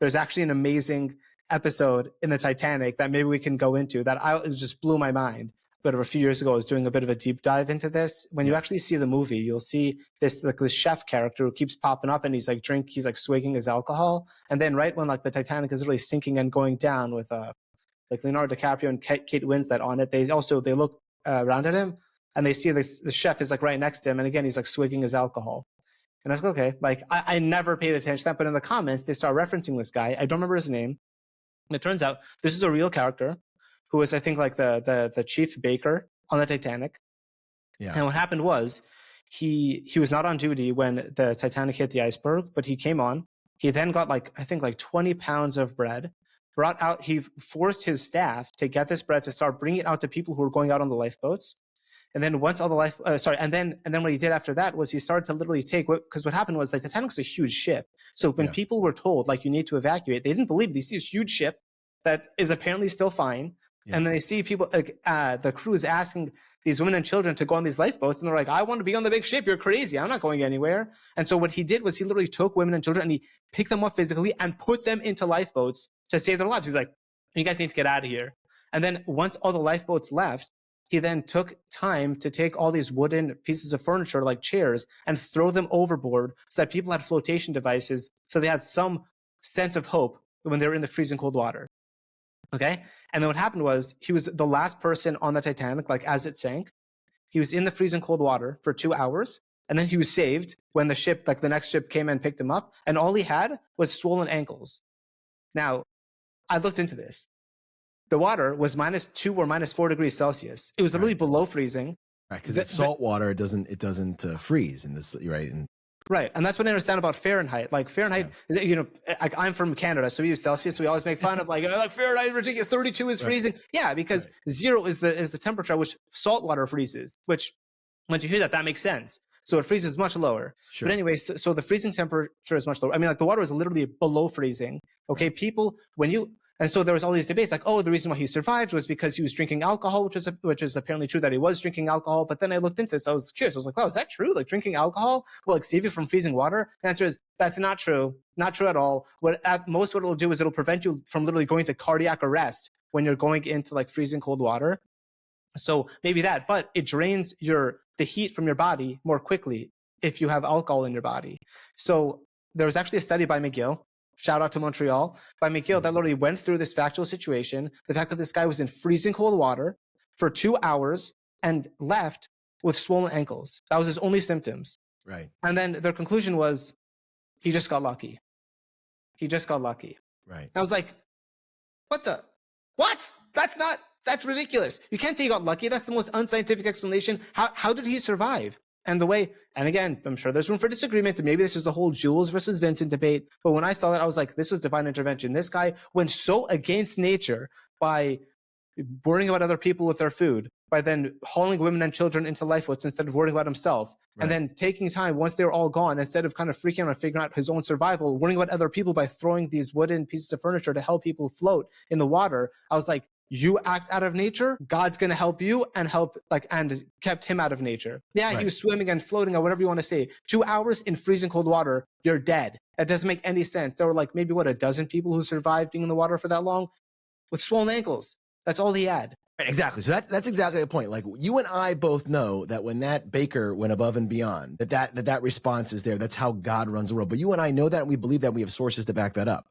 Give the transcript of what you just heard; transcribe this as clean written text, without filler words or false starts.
there's actually an amazing episode in the Titanic that maybe we can go into that it just blew my mind. But a few years ago, I was doing a bit of a deep dive into this. When you actually see the movie, you'll see this chef character who keeps popping up, and he's like swigging his alcohol. And then right when like the Titanic is really sinking and going down with like Leonardo DiCaprio and Kate Winslet on it, they look around at him and they see the chef is like right next to him, and again he's like swigging his alcohol. And I was like, okay, like I never paid attention to that, but in the comments they start referencing this guy. I don't remember his name. And it turns out this is a real character who was, I think, like the chief baker on the Titanic. Yeah. And what happened was he was not on duty when the Titanic hit the iceberg, but he came on. He then got like 20 pounds of bread, brought out, he forced his staff to get this bread to start bringing it out to people who were going out on the lifeboats. And then once all the and then what he did after that was he started to literally take, because what happened was the Titanic's a huge ship. So when people were told like you need to evacuate, they didn't believe this huge ship that is apparently still fine. Yeah. And then they see people like the crew is asking these women and children to go on these lifeboats, and they're like, I want to be on the big ship. You're crazy. I'm not going anywhere. And so what he did was he literally took women and children and he picked them up physically and put them into lifeboats to save their lives. He's like, you guys need to get out of here. And then once all the lifeboats left, he then took time to take all these wooden pieces of furniture like chairs and throw them overboard so that people had flotation devices, so they had some sense of hope when they were in the freezing cold water. Okay. And then what happened was he was the last person on the Titanic, like as it sank. He was in the freezing cold water for 2 hours. And then he was saved when the ship, like the next ship came and picked him up. And all he had was swollen ankles. Now, I looked into this. The water was -2 or -4 degrees Celsius. It was literally below freezing. Right. Because it's salt water. It doesn't freeze in this, right? And right. And that's what I understand about Fahrenheit. Like Fahrenheit, you know, I'm from Canada, so we use Celsius. So we always make fun of like Fahrenheit, ridiculous, 32 is freezing. Yeah, because 0 is the temperature at which salt water freezes, which once you hear that makes sense. So it freezes much lower. Sure. But anyway, so the freezing temperature is much lower. I mean, like the water is literally below freezing. Okay. Right. People, and so there was all these debates like, oh, the reason why he survived was because he was drinking alcohol, which is apparently true that he was drinking alcohol. But then I looked into this. I was curious. I was like, wow, is that true? Like drinking alcohol will like save you from freezing water? The answer is that's not true. Not true at all. What it'll do is it'll prevent you from literally going to cardiac arrest when you're going into like freezing cold water. So maybe that, but it drains the heat from your body more quickly if you have alcohol in your body. So there was actually a study by McGill. Shout out to Montreal, by McGill, that literally went through this factual situation. The fact that this guy was in freezing cold water for 2 hours and left with swollen ankles. That was his only symptoms. Right. And then their conclusion was he just got lucky. He just got lucky. Right. And I was like, what? That's ridiculous. You can't say he got lucky. That's the most unscientific explanation. How did he survive? And again, I'm sure there's room for disagreement, and maybe this is the whole Jules versus Vincent debate. But when I saw that, I was like, this was divine intervention. This guy went so against nature by worrying about other people with their food, by then hauling women and children into lifeboats instead of worrying about himself. Right. And then taking time once they were all gone, instead of kind of freaking out and figuring out his own survival, worrying about other people by throwing these wooden pieces of furniture to help people float in the water. I was like, you act out of nature, God's going to help you and and kept him out of nature. Yeah, right. He was swimming and floating or whatever you want to say. 2 hours in freezing cold water, you're dead. That doesn't make any sense. There were like maybe a dozen people who survived being in the water for that long with swollen ankles. That's all he had. Exactly. So that's exactly the point. Like you and I both know that when that baker went above and beyond, that response is there. That's how God runs the world. But you and I know that, and we believe that, we have sources to back that up.